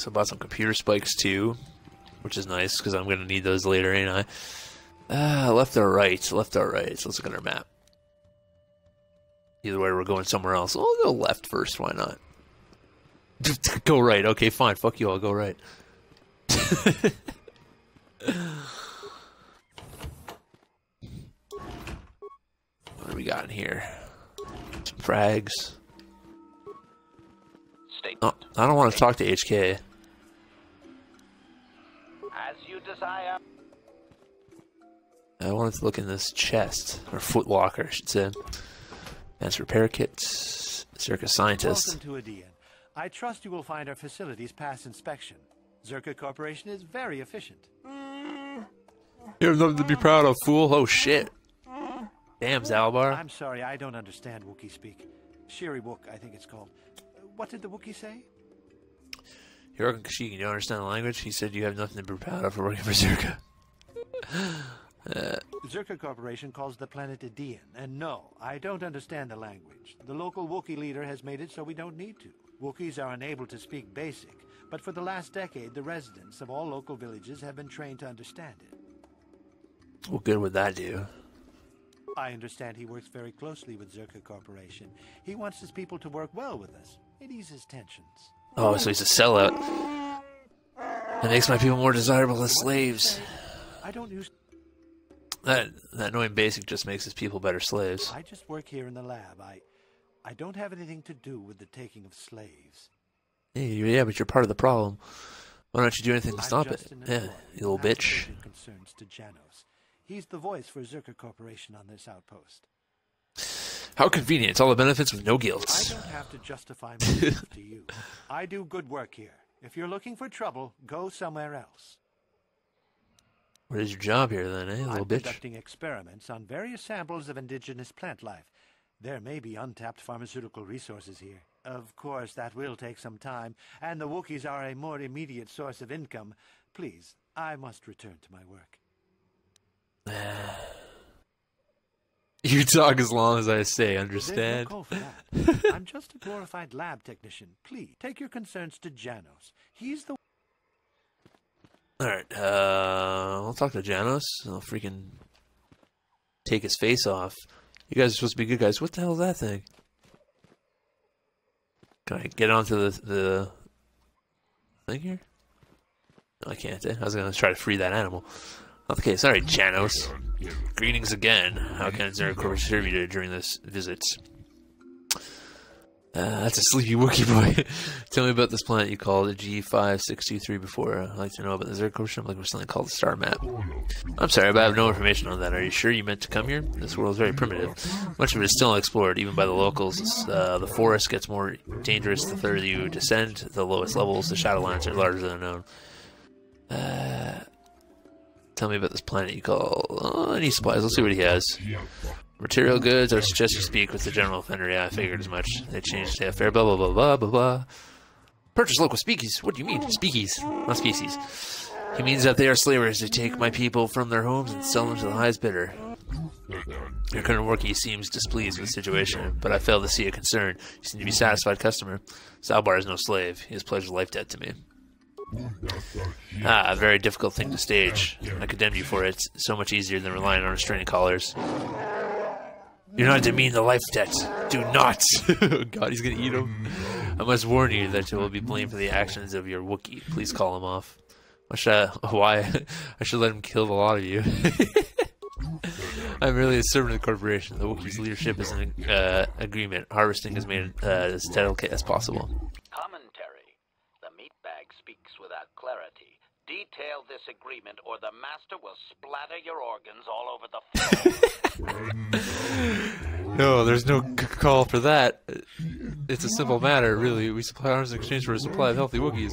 So I bought some computer spikes too, which is nice because I'm gonna need those later, ain't I? Left or right? Left or right? So let's look at our map. Either way, we're going somewhere else. We'll go left first. Why not? Go right. Okay, fine. Fuck you. I'll go right. What do we got in here? Some frags. Oh, I don't want to talk to HK. As you desire. I wanted to look in this chest, or footlocker, I should say. Advanced repair kits, circus scientist. Welcome to Adean. I trust you will find our facilities pass inspection. Zerka Corporation is very efficient. You have nothing to be proud of, fool. Oh shit. Damn, Zalbar. I'm sorry, I don't understand Wookiee speak. Shiri Wook, I think it's called. What did the Wookiee say? Hiroki Kashiki, you don't understand the language? He said you have nothing to be proud of for working for Zerka. Zerka Corporation calls the planet Adean, and no, I don't understand the language. The local Wookiee leader has made it so we don't need to. Wookiees are unable to speak Basic, but for the last decade, the residents of all local villages have been trained to understand it. What good would that do? I understand he works very closely with Zerka Corporation. He wants his people to work well with us. It eases tensions. Oh, so he's a sellout. That makes my people more desirable as slaves. I don't use... That annoying Basic just makes his people better slaves. I just work here in the lab. I don't have anything to do with the taking of slaves. Yeah, but you're part of the problem. Why don't you do anything to stop it? Yeah, you little bitch. Concerns to Janos. He's the voice for Zerka Corporation on this outpost. How convenient. It's all the benefits with no guilt. I don't have to justify myself to you. I do good work here. If you're looking for trouble, go somewhere else. What is your job here then, eh, little bitch? I'm conducting experiments on various samples of indigenous plant life. There may be untapped pharmaceutical resources here. Of course, that will take some time, and the Wookiees are a more immediate source of income. Please, I must return to my work. You talk as long as I say, understand? There's no call for that. I'm just a glorified lab technician. Please, take your concerns to Janos. He's the... Alright, I'll talk to Janos. I'll freaking take his face off. You guys are supposed to be good guys. What the hell is that thing? Can I get onto the thing here? No, I can't. I was going to try to free that animal. Not the case. Alright, Janos. Greetings again. How can Zerka serve you during this visit? That's a sleepy Wookiee boy. Tell me about this planet you called a G5623 before. I'd like to know about the Zerka Corporation. I'm looking for something called the Star Map. I'm sorry, but I have no information on that. Are you sure you meant to come here? This world is very primitive. Much of it is still unexplored, even by the locals. The forest gets more dangerous the further you descend. The lowest levels, the Shadowlands are larger than unknown. Tell me about this planet you call... Oh, I need supplies. Let's see what he has. Material goods, I suggest you speak with the general offender. Yeah, I figured as much. They changed the affair, blah, blah, blah, blah, blah, blah. Purchase local speakies. What do you mean? Speakies, not species. He means that they are slavers. They take my people from their homes and sell them to the highest bidder. Your current workie seems displeased with the situation, but I fail to see a concern. You seem to be a satisfied customer. Salbar is no slave. He has pledged a life debt to me. A very difficult thing to stage. I condemn you for it. It's so much easier than relying on restraining collars. Do not demean the life debt. Do not. Oh God, he's gonna eat him. I must warn you that you will be blamed for the actions of your Wookiee. Please call him off. Why? I should let him kill the lot of you. I'm really a servant of the corporation. The Wookiee's leadership is an agreement. Harvesting is made as delicate as possible. Commentary. The meatbag speaks without clarity. Detail this agreement or the master will splatter your organs all over the floor. No, there's no call for that. It's a simple matter, really. We supply arms in exchange for a supply of healthy Wookiees.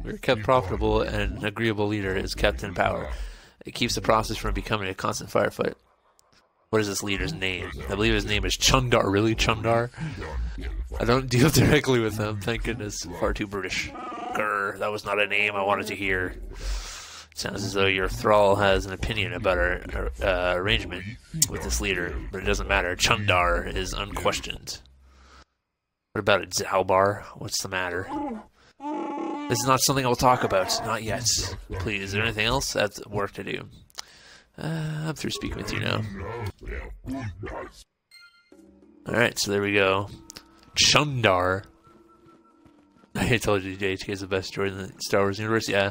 We're kept profitable, and an agreeable leader is kept in power. It keeps the process from becoming a constant firefight. What is this leader's name? I believe his name is Chuundar. Really, Chuundar? I don't deal directly with him. Thank goodness. Far too brutish. Grr, that was not a name I wanted to hear. Sounds as though your thrall has an opinion about our arrangement with this leader, but it doesn't matter. Chuundar is unquestioned. What about it, Zalbar? What's the matter? This is not something I'll talk about. Not yet. Please, is there anything else? That's work to do. I'm through speaking with you now. Alright, so there we go. Chuundar. I told you JHK is the best droid in the Star Wars universe. Yeah,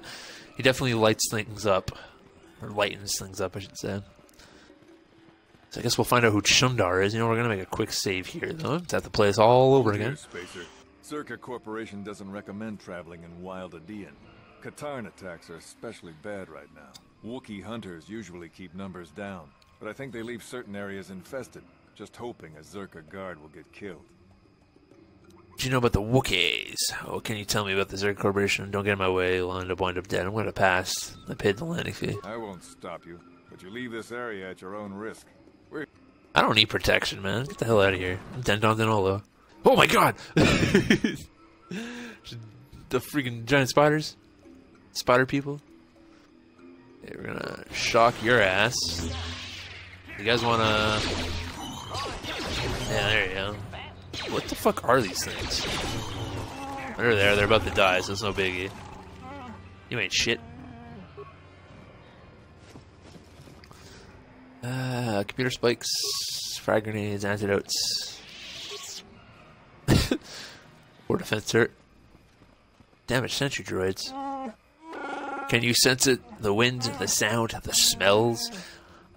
he definitely lights things up. Or lightens things up, I should say. So I guess we'll find out who Chuundar is. You know, we're going to make a quick save here, though. To have to play this all over again. Spacer. Zerka Corporation doesn't recommend traveling in Wild Adean. Katarn attacks are especially bad right now. Wookiee hunters usually keep numbers down, but I think they leave certain areas infested, just hoping a Zerka guard will get killed. What do you know about the Wookiees? Oh, can you tell me about the Zerka Corporation? Don't get in my way, you'll wind up dead. I'm going to pass. I paid the landing fee. I won't stop you, but you leave this area at your own risk. I don't need protection, man. Get the hell out of here. I'm Dendon Denolo. Oh my god! The freaking giant spiders? Spider people? Okay, we're gonna shock your ass. You guys wanna... Yeah, there you go. What the fuck are these things? They're there, they're about to die, so it's no biggie. You ain't shit. Computer spikes, frag grenades, antidotes. Or defense turret. Damage sentry droids. Can you sense it? The wind, the sound, the smells?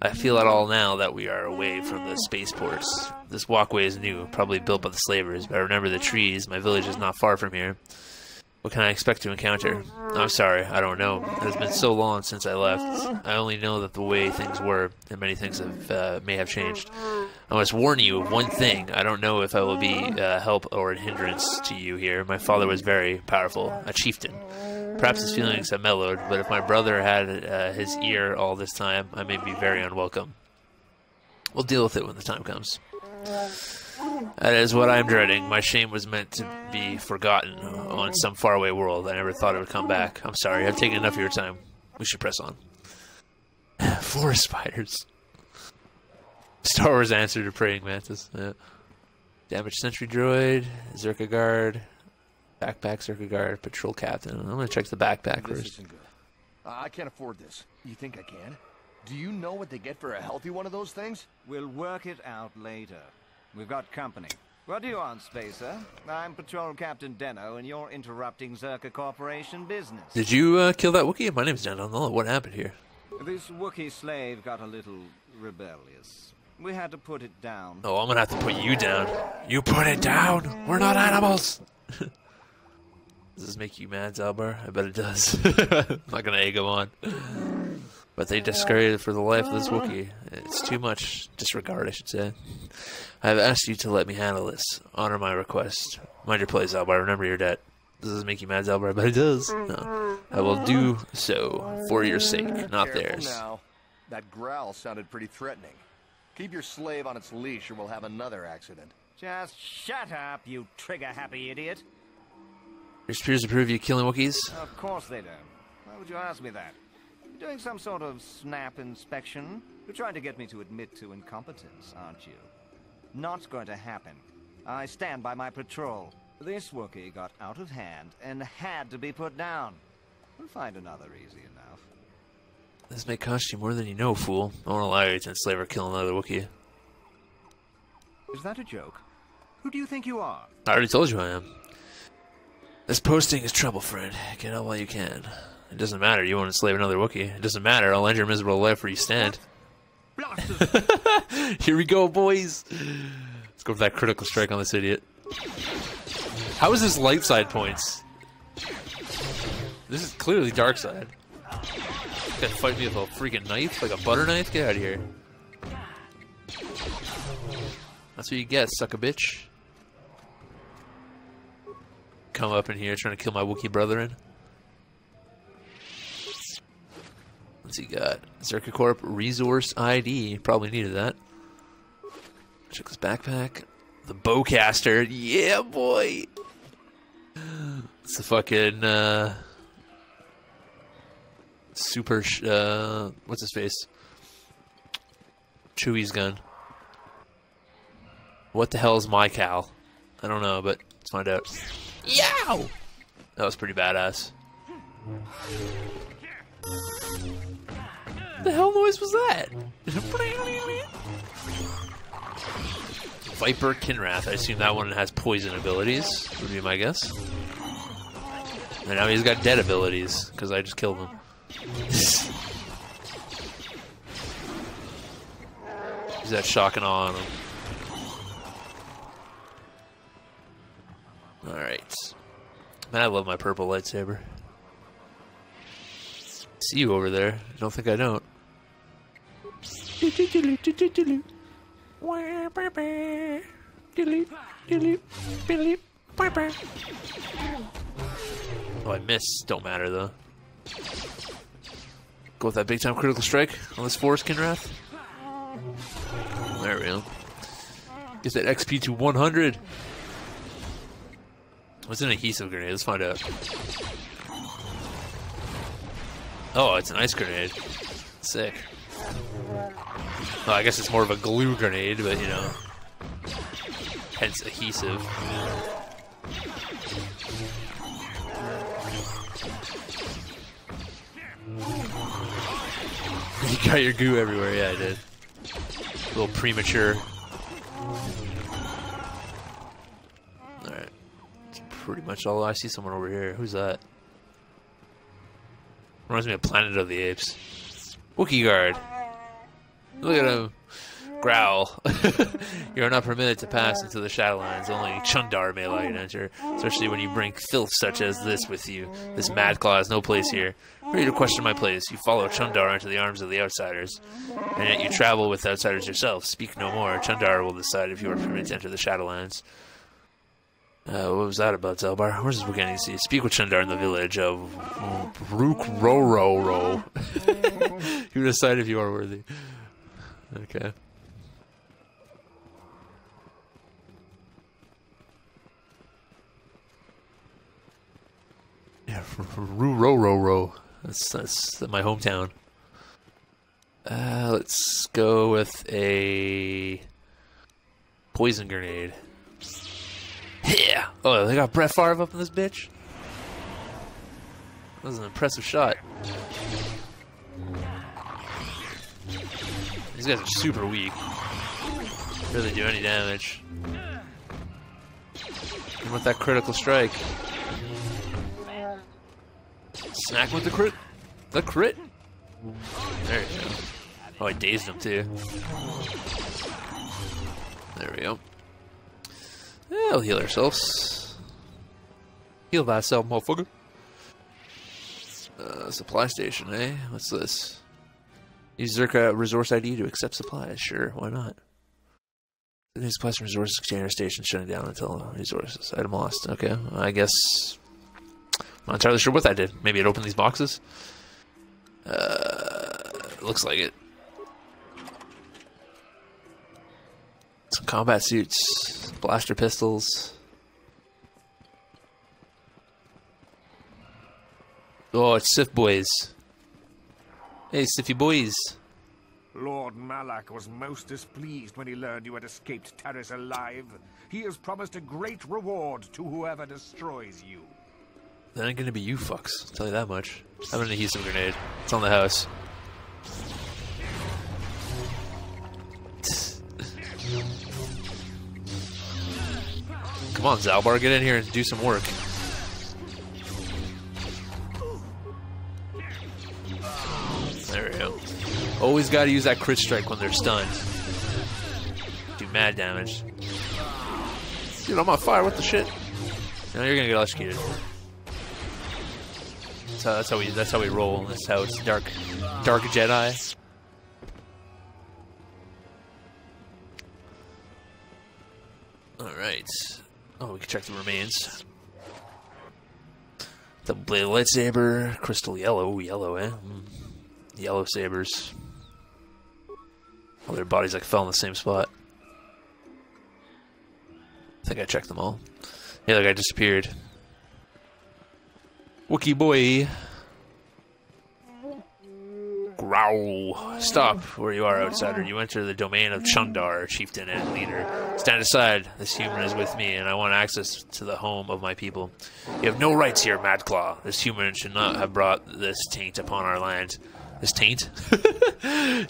I feel it all now that we are away from the spaceports. This walkway is new, probably built by the slavers, but I remember the trees. My village is not far from here. What can I expect to encounter? I'm sorry, I don't know. It has been so long since I left. I only know that the way things were, and many things may have changed. I must warn you of one thing. I don't know if I will be help or a hindrance to you here. My father was very powerful, a chieftain. Perhaps his feelings have mellowed, but if my brother had his ear all this time, I may be very unwelcome. We'll deal with it when the time comes. That is what I'm dreading. My shame was meant to be forgotten on some faraway world. I never thought it would come back. I'm sorry. I've taken enough of your time. We should press on. Forest spiders. Star Wars answer to praying mantis. Yeah. Damage sentry droid. Zerka guard. Backpack Zerka guard. Patrol captain. I'm going to check the backpack This first. isn't good. I can't afford this. You think I can? Do you know what they get for a healthy one of those things? We'll work it out later. We've got company. What do you want, Spacer? I'm Patrol Captain Deno, and you're interrupting Zerka Corporation business. Did you kill that Wookiee? My name's Dendon. What happened here? This Wookiee slave got a little rebellious. We had to put it down. Oh, I'm going to have to put you down. You put it down! We're not animals! Does this make you mad, Zalbar? I bet it does. I'm not going to egg him on. But they discarded it for the life of this Wookiee. It's too much disregard, I should say. I have asked you to let me handle this. Honor my request. Mind your place, Zalbar. Remember your debt. Does this make you mad, Zalbar? I bet it does. No. I will do so for your sake, not Careful theirs. now. That growl sounded pretty threatening. Keep your slave on its leash or we'll have another accident. Just shut up, you trigger-happy idiot. Your superiors approve you killing Wookiees? Of course they don't. Why would you ask me that? You're doing some sort of snap inspection? You're trying to get me to admit to incompetence, aren't you? Not going to happen. I stand by my patrol. This Wookiee got out of hand and had to be put down. We'll find another easy enough. This may cost you more than you know, fool. I won't allow you to enslave or kill another Wookiee. Is that a joke? Who do you think you are? I already told you I am. This posting is trouble, friend. Get out while you can. It doesn't matter. You won't enslave another Wookiee. It doesn't matter. I'll end your miserable life where you stand. Here we go, boys. Let's go for that critical strike on this idiot. How is this light side points? This is clearly dark side. Gonna fight me with a freaking knife, like a butter knife? Get out of here. That's what you get, suck a bitch. Come up in here trying to kill my Wookiee brethren. What's he got? Zerka Corp Resource ID. Probably needed that. Check this backpack. The bowcaster. Yeah, boy. It's the fucking super. What's his face? Chewie's gun. What the hell is my Cal? I don't know, but let's find out. Yow! That was pretty badass. The hell noise was that? Viper Kinrath. I assume that one has poison abilities, would be my guess. And now he's got dead abilities, because I just killed him. He's that shock and awe on him. Alright. Man, I love my purple lightsaber. See you over there. Don't think I don't. Oh, I missed. Don't matter, though. Go with that big time critical strike on this Forest Kinrath. There we go. Get that XP to 100. What's an adhesive grenade? Let's find out. Oh, it's an ice grenade. Sick. Well, I guess it's more of a glue grenade, but you know. Hence adhesive. You got your goo everywhere. Yeah, I did. A little premature. Alright. That's pretty much all. I see someone over here. Who's that? Reminds me of Planet of the Apes. Wookiee guard. Look at him. Growl. You are not permitted to pass into the Shadowlands. Only Chuundar may allow you to enter, especially when you bring filth such as this with you. This mad claw has no place here. Ready to question my place. You follow Chuundar into the arms of the outsiders, and yet you travel with outsiders yourself. Speak no more. Chuundar will decide if you are permitted to enter the Shadowlands. What was that about, Zelbar? Where's this beginning to see? Speak with Chuundar in the village of Rook-Ro-Ro-Ro. You decide if you are worthy. Okay. Yeah, Ro-Ro-Ro. That's my hometown. Let's go with a poison grenade. Yeah! Oh, they got Brett Favre up in this bitch? That was an impressive shot. These guys are super weak. Really do any damage. And with that critical strike. Smack with the crit. The crit. There you go. Oh, I dazed him too. There we go. Yeah, we'll heal ourselves. Heal thyself, motherfucker. Supply station, eh? What's this? Use Zerka resource ID to accept supplies. Sure, why not? The new supplies from resource exchange station shutting down until resources. Item lost. Okay, I guess. I'm not entirely sure what that did. Maybe it opened these boxes? Looks like it. Some combat suits. Blaster pistols. Oh, it's Sith boys. Hey, Siffy boys. Lord Malak was most displeased when he learned you had escaped Taris alive. He has promised a great reward to whoever destroys you. That ain't gonna be you fucks, I'll tell you that much. I have an adhesive grenade. It's on the house. Come on, Zalbar, get in here and do some work. There we go. Always gotta use that crit strike when they're stunned. Do mad damage. Dude, I'm on fire, what the shit? No, you're gonna get electrocuted. That's how we roll in this house. Dark Jedi. Alright. Oh, we can check the remains. Double bladed lightsaber, crystal yellow. Ooh, yellow, eh? Yellow sabers. Oh, their bodies like fell in the same spot. I think I checked them all. Yeah, that guy disappeared. Wookiee boy. Growl. Ow! Stop where you are, outsider. You enter the domain of Chuundar, chieftain and leader. Stand aside. This human is with me, and I want access to the home of my people. You have no rights here, Madclaw. This human should not have brought this taint upon our land. This taint?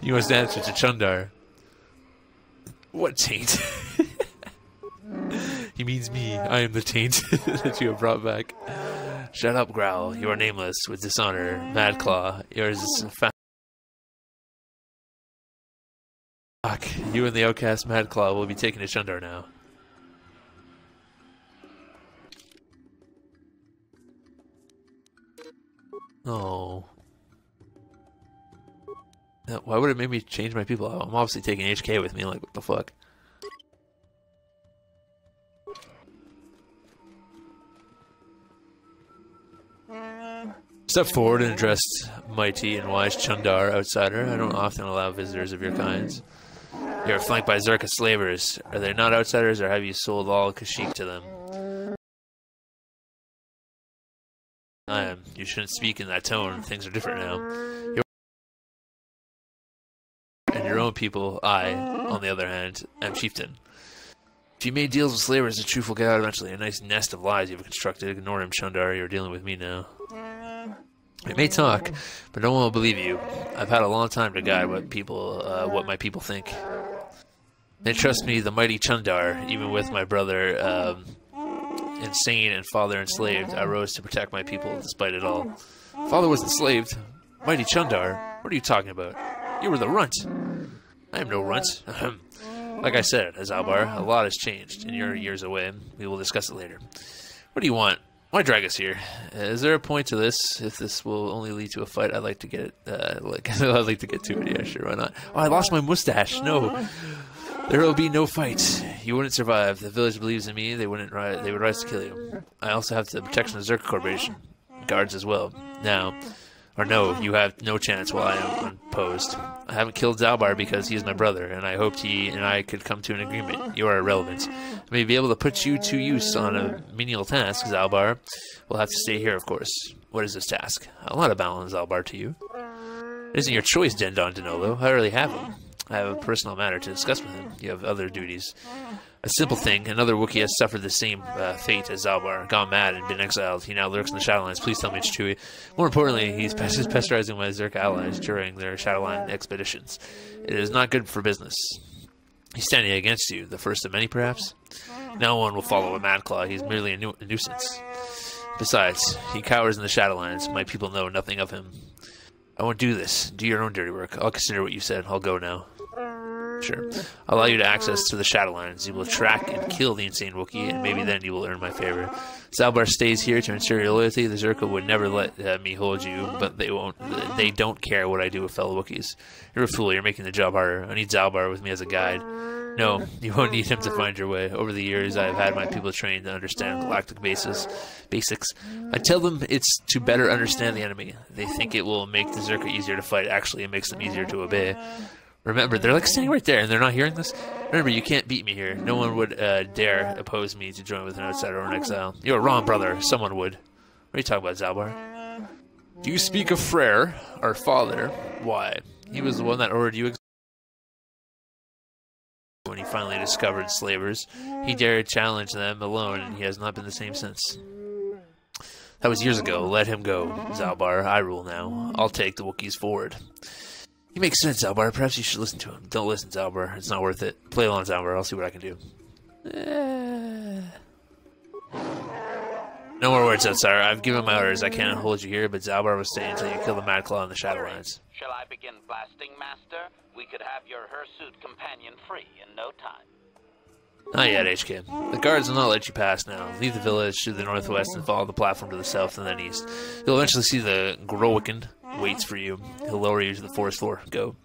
You must answer to Chuundar. What taint? He means me. I am the taint that you have brought back. Shut up, Growl. You are nameless, with dishonor. Madclaw, yours is fuck. You and the outcast Madclaw will be taken to Chuundar now. Oh. Why would it make me change my people? I'm obviously taking HK with me, like, what the fuck? Step forward and address mighty and wise Chuundar, outsider. I don't often allow visitors of your kinds. You are flanked by Zerka slavers. Are they not outsiders, or have you sold all Kashyyyk to them? I am. You shouldn't speak in that tone. Things are different now. And your own people, I, on the other hand, am chieftain. If you made deals with slavers, the truth will get out eventually. A nice nest of lies you've constructed. Ignore him, Chuundar. You're dealing with me now. I may talk, but no one will believe you. I've had a long time to guide what my people think. They trust me, the mighty Chuundar, even with my brother insane and father enslaved. I rose to protect my people despite it all. Father was enslaved. Mighty Chuundar, what are you talking about? You were the runt. I am no runt. Like I said, Azalbar, a lot has changed, and you're years away. We will discuss it later. What do you want? Why drag us here? Is there a point to this? If this will only lead to a fight, I'd like to get it. I'd like to get to it. Yeah, sure, why not? Oh, I lost my mustache. No, there will be no fight. You wouldn't survive. The village believes in me. They would rise to kill you. I also have the protection of the Zerka Corporation, guards as well. Now, or no, you have no chance while I am unopposed. I haven't killed Zalbar because he is my brother, and I hoped he and I could come to an agreement. You are irrelevant. I may be able to put you to use on a menial task, Zalbar. We'll have to stay here, of course. What is this task? A lot of balance, Zalbar, to you. It isn't your choice, Dendon Denolo. I already have him. I have a personal matter to discuss with him. You have other duties. A simple thing. Another Wookiee has suffered the same fate as Zalbar, gone mad and been exiled. He now lurks in the Shadowlands. Please tell me it's true. More importantly, he's pesterizing my Zerka allies during their Shadowland expeditions. It is not good for business. He's standing against you, the first of many, perhaps? No one will follow a Madclaw. He's merely a nuisance. Besides, he cowers in the Shadowlands. My people know nothing of him. I won't do this. Do your own dirty work. I'll consider what you said. I'll go now. Sure. I'll allow you to access to the Shadowlands. You will track and kill the insane Wookiee, and maybe then you will earn my favor. Zalbar stays here to ensure your loyalty. The Zerka would never let me hold you, but they won't. They don't care what I do with fellow Wookiees. You're a fool. You're making the job harder. I need Zalbar with me as a guide. No, you won't need him to find your way. Over the years, I have had my people trained to understand galactic basics. I tell them it's to better understand the enemy. They think it will make the Zerka easier to fight. Actually, it makes them easier to obey. Remember, they're like standing right there, and they're not hearing this. Remember, you can't beat me here. No one would dare oppose me to join with an outsider or an exile. You're wrong, brother. Someone would. What are you talking about, Zalbar? Do you speak of Frere, our father? Why? He was the one that ordered you when he finally discovered slavers. He dared challenge them alone, and he has not been the same since. That was years ago. Let him go, Zalbar. I rule now. I'll take the Wookiees forward. He makes sense, Zalbar. Perhaps you should listen to him. Don't listen, Zalbar. It's not worth it. Play along, Zalbar. I'll see what I can do. No more words, outsider. I've given my orders. I can't hold you here, but Zalbar will stay until you kill the Madclaw in the Shadowlands. Shall I begin blasting, Master? We could have your hirsute companion free in no time. Not yet, HK. The guards will not let you pass now. Leave the village to the northwest and follow the platform to the south and then east. You'll eventually see the Growicken waits for you. He'll lower you to the forest floor. Go.